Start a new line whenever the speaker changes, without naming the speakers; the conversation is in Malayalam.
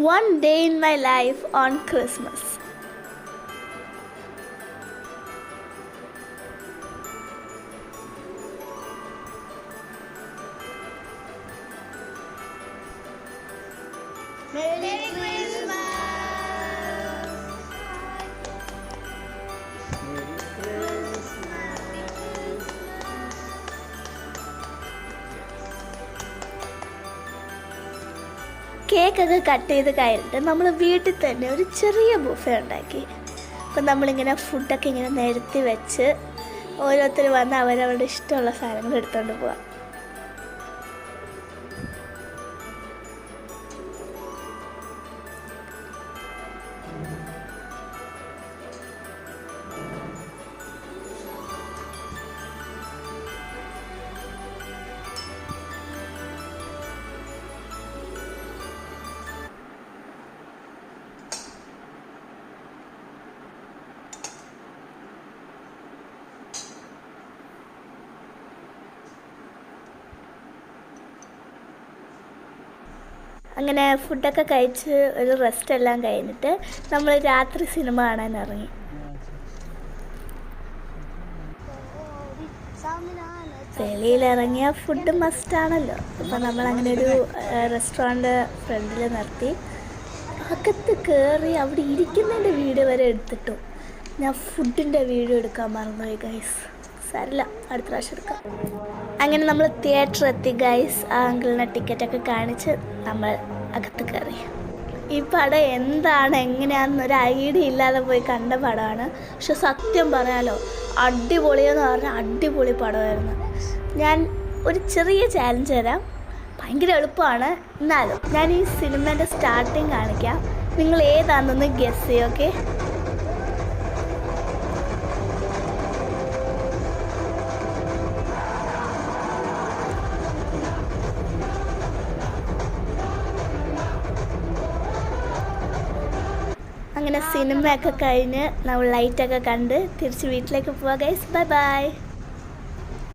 One day in my life on Christmas.
Merry Christmas!
കേക്കൊക്കെ കട്ട് ചെയ്ത് കഴിഞ്ഞിട്ട് നമ്മൾ വീട്ടിൽ തന്നെ ഒരു ചെറിയ ബുഫേ ഉണ്ടാക്കി. അപ്പം നമ്മളിങ്ങനെ ഫുഡൊക്കെ ഇങ്ങനെ നിരത്തി വെച്ച് ഓരോരുത്തർ വന്ന് അവരവരുടെ ഇഷ്ടമുള്ള സാധനങ്ങൾ എടുത്തുകൊണ്ട് പോവാം. അങ്ങനെ ഫുഡൊക്കെ കഴിച്ച് ഒരു റെസ്റ്റ് എല്ലാം കഴിഞ്ഞിട്ട് നമ്മൾ രാത്രി സിനിമ കാണാൻ ഇറങ്ങി. വെളിയിലിറങ്ങിയ ഫുഡ് മസ്റ്റാണല്ലോ. അപ്പം നമ്മളങ്ങനെ ഒരു റെസ്റ്റോറൻറ്റ് ഫ്രണ്ടിൽ നിർത്തി അകത്ത് കയറി അവിടെ ഇരിക്കുന്നതിൻ്റെ വീഡിയോ വരെ എടുത്തിട്ടു. ഞാൻ ഫുഡിൻ്റെ വീഡിയോ എടുക്കാൻ മറന്നുപോയി ഗൈസ്. സാരില്ല, അടുത്ത പ്രാവശ്യം എടുക്കാം. അങ്ങനെ നമ്മൾ തിയേറ്റർ എത്തി ഗൈസ്. ആ അങ്കിളിനെ ടിക്കറ്റൊക്കെ കാണിച്ച് നമ്മൾ അകത്ത് കയറി. ഈ പടം എന്താണ് എങ്ങനെയാണെന്നൊരു ഐഡിയ ഇല്ലാതെ പോയി കണ്ട പടമാണ്. പക്ഷെ സത്യം പറയാലോ, അടിപൊളിയെന്ന് പറഞ്ഞാൽ അടിപൊളി പടമായിരുന്നു. ഞാൻ ഒരു ചെറിയ ചാലഞ്ച് തരാം. ഭയങ്കര എളുപ്പമാണ്, എന്നാലും ഞാൻ ഈ സിനിമേൻ്റെ സ്റ്റാർട്ടിങ് കാണിക്കാം. നിങ്ങൾ ഏതാണെന്നൊന്ന് ഗെസ് ചെയ്യും. ഓക്കെ, അങ്ങനെ സിനിമയൊക്കെ കഴിഞ്ഞ് നമ്മൾ ലൈറ്റൊക്കെ കണ്ട് തിരിച്ച് വീട്ടിലേക്ക് പോവാം ഗൈസ്. Bye bye.